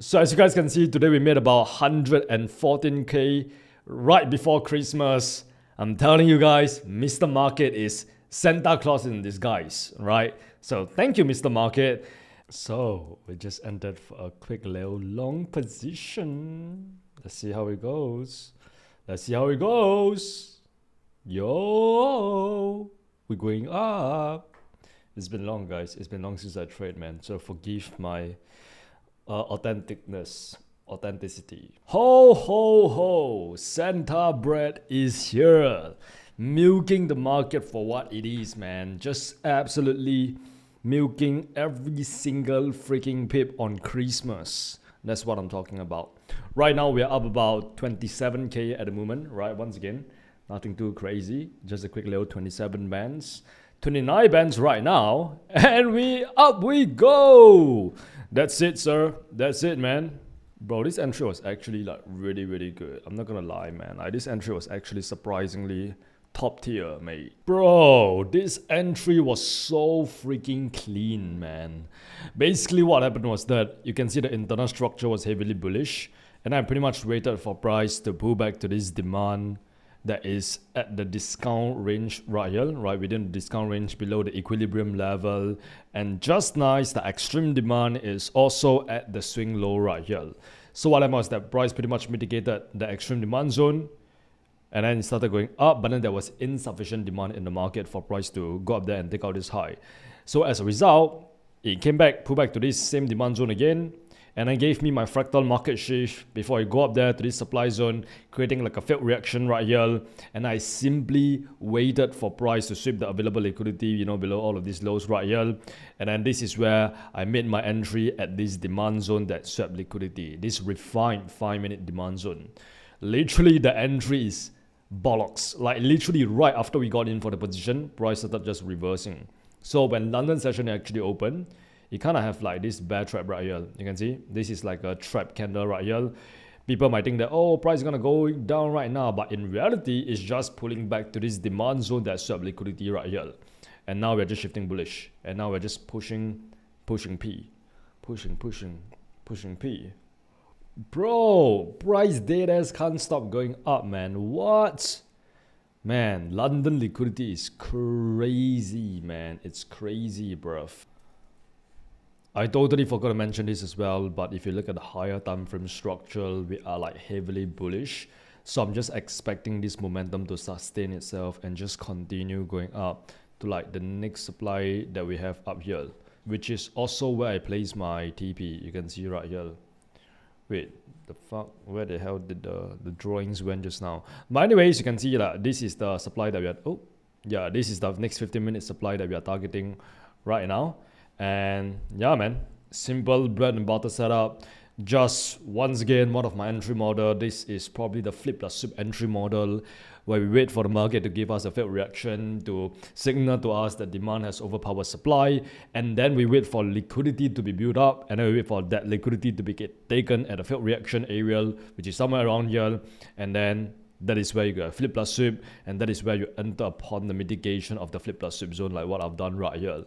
So as you guys can see, today we made about 114k right before Christmas. I'm telling you guys, Mr. Market is Santa Claus in disguise, right? So thank you, Mr. Market. So we just entered for a quick little long position. Let's see how it goes. Let's see how it goes. Yo, we're going up. It's been long, guys. It's been long since I trade, man. So forgive my authenticity. Ho, ho, ho! Santa bread is here. Milking the market for what it is, man. Just absolutely milking every single freaking pip on Christmas. That's what I'm talking about. Right now, we're up about 27k at the moment, right? Once again, nothing too crazy. Just a quick little 27 bands. 29 bands right now, and up we go. That's it, sir. That's it, man. Bro, this entry was actually like really good. I'm not gonna lie, man. This entry was actually surprisingly top tier, mate. Bro, this entry was so freaking clean, man. Basically what happened was that you can see the internal structure was heavily bullish, and I pretty much waited for price to pull back to this demand that is at the discount range right here, right within the discount range below the equilibrium level. And just nice, the extreme demand is also at the swing low right here. So what happened was that price pretty much mitigated the extreme demand zone, and then it started going up, but then there was insufficient demand in the market for price to go up there and take out this high. So as a result, it came back, pulled back to this same demand zone again, and then gave me my fractal market shift before I go up there to this supply zone, creating like a failed reaction right here. And I simply waited for price to sweep the available liquidity, below all of these lows right here. And then this is where I made my entry at this demand zone that swept liquidity, this refined 5-minute demand zone. Literally, the entry is bollocks. Like literally right after we got in for the position, price started just reversing. So when London session actually opened, you kind of have like this bear trap right here. You can see this is like a trap candle right here. People might think that, oh, price is gonna go down right now, but in reality, it's just pulling back to this demand zone that swept liquidity right here. And now we're just shifting bullish, and now we're just pushing P, pushing P. Bro, price dead ass can't stop going up, man. What? Man, London liquidity is crazy, man. It's crazy, bruv. I totally forgot to mention this as well, but if you look at the higher time frame structure, we are like heavily bullish. So I'm just expecting this momentum to sustain itself and just continue going up to like the next supply that we have up here, which is also where I place my TP. You can see right here. Wait, the fuck? Where the hell did the drawings went just now? But anyways, you can see that this is the supply that we are. Oh, yeah, this is the next 15-minute supply that we are targeting right now. And yeah, man, simple bread and butter setup. Just once again, one of my entry model. This is probably the flip plus sweep entry model, where we wait for the market to give us a failed reaction to signal to us that demand has overpowered supply, and then we wait for liquidity to be built up, and then we wait for that liquidity to be taken at a failed reaction area, which is somewhere around here, and then that is where you get a flip plus sweep, and that is where you enter upon the mitigation of the flip plus sweep zone, like what I've done right here.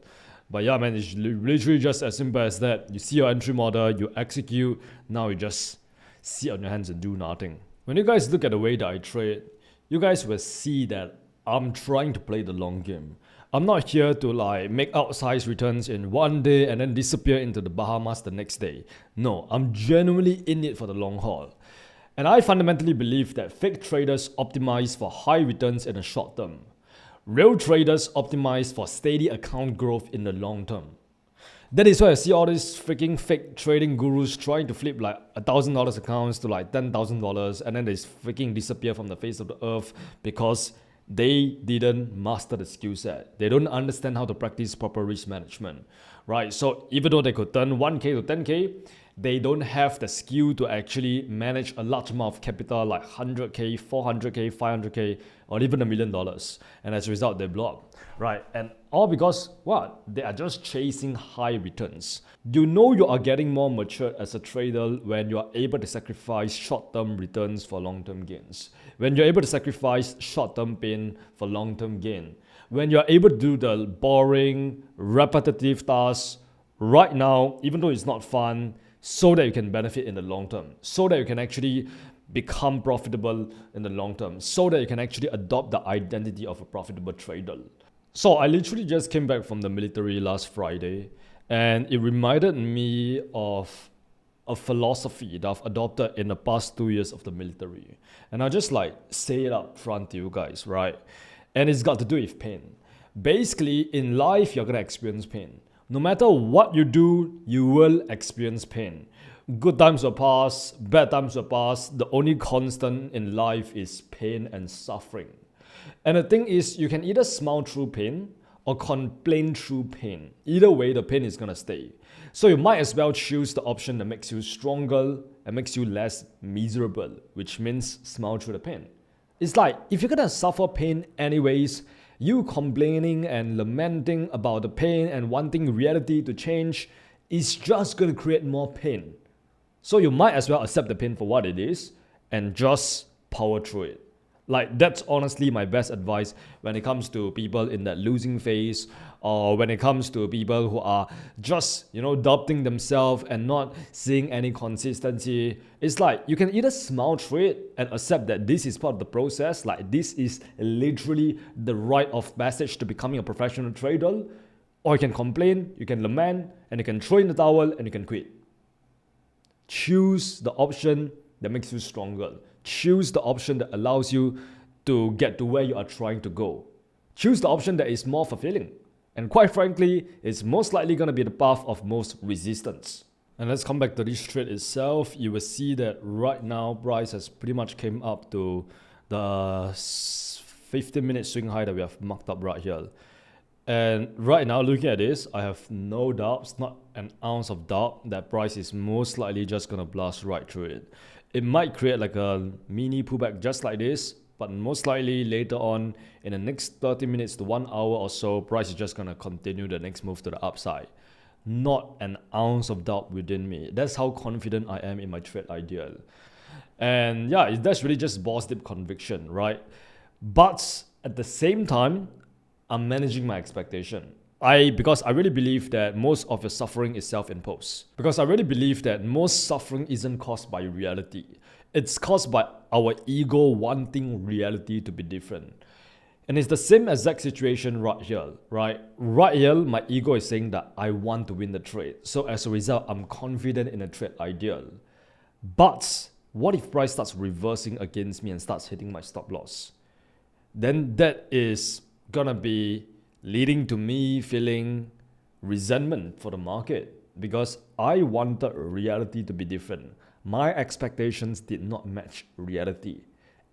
But yeah, man, it's literally just as simple as that. You see your entry model, you execute, now you just sit on your hands and do nothing. When you guys look at the way that I trade, you guys will see that I'm trying to play the long game. I'm not here to like make outsized returns in one day and then disappear into the Bahamas the next day. No, I'm genuinely in it for the long haul. And I fundamentally believe that fake traders optimize for high returns in the short term. Real traders optimize for steady account growth in the long term. That is why I see all these freaking fake trading gurus trying to flip like $1,000 accounts to like $10,000, and then they freaking disappear from the face of the earth because they didn't master the skill set. They don't understand how to practice proper risk management, right? So even though they could turn 1K to 10K, they don't have the skill to actually manage a large amount of capital like 100K, 400K, 500K, or even $1 million. And as a result, they blow up, right? And all because what? They are just chasing high returns. You know you are getting more mature as a trader when you are able to sacrifice short-term returns for long-term gains. When you're able to sacrifice short-term pain for long-term gain. When you're able to do the boring, repetitive tasks right now, even though it's not fun, so that you can benefit in the long term, so that you can actually become profitable in the long term, so that you can actually adopt the identity of a profitable trader. So I literally just came back from the military last Friday, and it reminded me of a philosophy that I've adopted in the past 2 years of the military. And I'll just like say it up front to you guys, right? And it's got to do with pain. Basically, in life, you're gonna experience pain. No matter what you do, you will experience pain. Good times will pass, bad times will pass. The only constant in life is pain and suffering. And the thing is, you can either smile through pain or complain through pain. Either way, the pain is gonna stay. So you might as well choose the option that makes you stronger and makes you less miserable, which means smile through the pain. It's like, if you're gonna suffer pain anyways, you complaining and lamenting about the pain and wanting reality to change is just gonna create more pain. So you might as well accept the pain for what it is and just power through it. Like, that's honestly my best advice when it comes to people in that losing phase, or when it comes to people who are just, doubting themselves and not seeing any consistency. It's like, you can either smile through it and accept that this is part of the process, like this is literally the rite of passage to becoming a professional trader, or you can complain, you can lament, and you can throw in the towel and you can quit. Choose the option that makes you stronger. Choose the option that allows you to get to where you are trying to go. Choose the option that is more fulfilling. And quite frankly, it's most likely going to be the path of most resistance. And let's come back to this trade itself. You will see that right now, price has pretty much came up to the 15-minute swing high that we have marked up right here. And right now, looking at this, I have no doubts, not an ounce of doubt, that price is most likely just going to blast right through it. It might create like a mini pullback just like this, but most likely later on in the next 30 minutes to 1 hour or so, price is just going to continue the next move to the upside. Not an ounce of doubt within me. That's how confident I am in my trade idea. And yeah, that's really just balls deep conviction, right? But at the same time, I'm managing my expectation. Because I really believe that most of your suffering is self-imposed. Because I really believe that most suffering isn't caused by reality. It's caused by our ego wanting reality to be different. And it's the same exact situation right here, right? Right here, my ego is saying that I want to win the trade. So as a result, I'm confident in the trade idea. But what if price starts reversing against me and starts hitting my stop loss? Then that is gonna be leading to me feeling resentment for the market because I wanted reality to be different. My expectations did not match reality,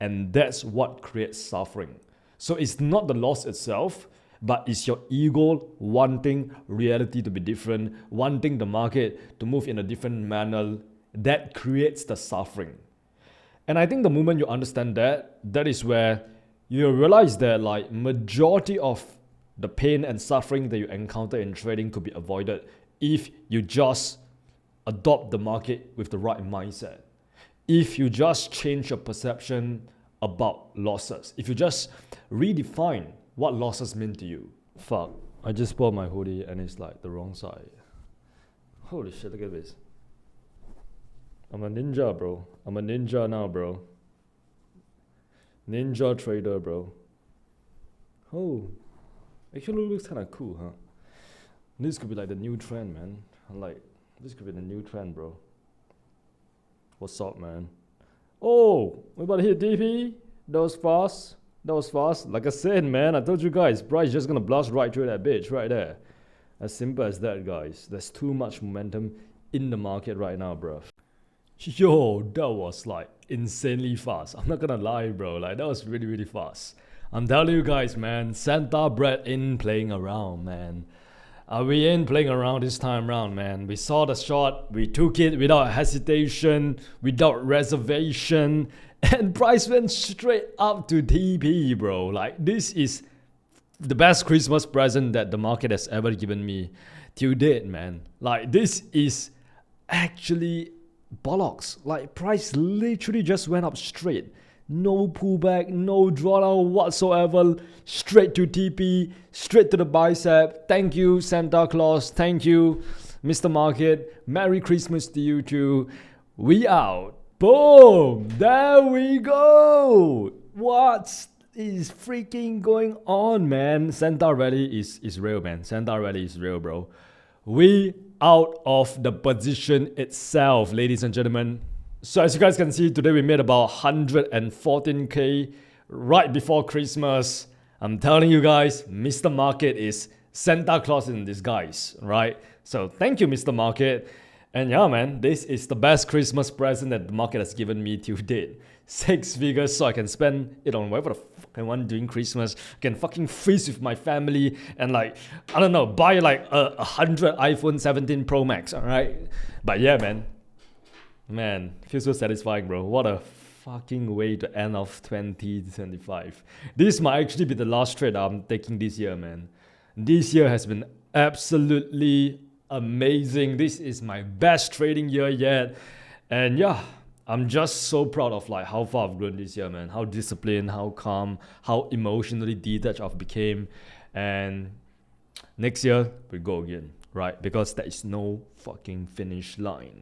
and that's what creates suffering. So it's not the loss itself, but it's your ego wanting reality to be different, wanting the market to move in a different manner that creates the suffering. And I think the moment you understand that, that is where you realize that like majority of the pain and suffering that you encounter in trading could be avoided if you just adopt the market with the right mindset. If you just change your perception about losses. If you just redefine what losses mean to you. Fuck, I just bought my hoodie and it's like the wrong side. Holy shit, look at this. I'm a ninja, bro. I'm a ninja now, bro. Ninja trader, bro. Oh. Actually looks kind of cool, huh? This could be like the new trend, man. This could be the new trend, bro. What's up, man? Oh, we about to hit DP? That was fast. That was fast. Like I said, man, I told you guys, price just gonna blast right through that bitch right there. As simple as that, guys. There's too much momentum in the market right now, bro. Yo, that was like insanely fast. I'm not gonna lie, bro. Like, that was really, really fast. I'm telling you guys, man, Santa Bread ain't playing around, man. We ain't playing around this time around, man. We saw the shot, we took it without hesitation, without reservation, and price went straight up to TP, bro. Like, this is the best Christmas present that the market has ever given me till date, man. Like, this is actually bollocks. Like, price literally just went up straight. No pullback, no drawdown whatsoever. Straight to TP, straight to the bicep. Thank you, Santa Claus. Thank you. Mr. Market, Merry Christmas to you too. We out. Boom! There we go! What is freaking going on, man? Santa Rally is real, man. Santa Rally is real, bro. We out of the position itself, ladies and gentlemen. So as you guys can see, today we made about 114k right before Christmas. I'm telling you guys, Mr. Market is Santa Claus in disguise, right? So thank you, Mr. Market. And yeah, man, this is the best Christmas present that the market has given me to date. 6 figures so I can spend it on whatever the fuck I want during Christmas. I can fucking feast with my family and like, I don't know, buy like 100 iPhone 17 Pro Max, alright? But yeah, man, feels so satisfying, bro. What a fucking way to end off 2025. This might actually be the last trade I'm taking this year, man. This year has been absolutely amazing. This is my best trading year yet. And yeah, I'm just so proud of like how far I've grown this year, man. How disciplined, how calm, how emotionally detached I've became. And next year, we go again, right? Because there is no fucking finish line.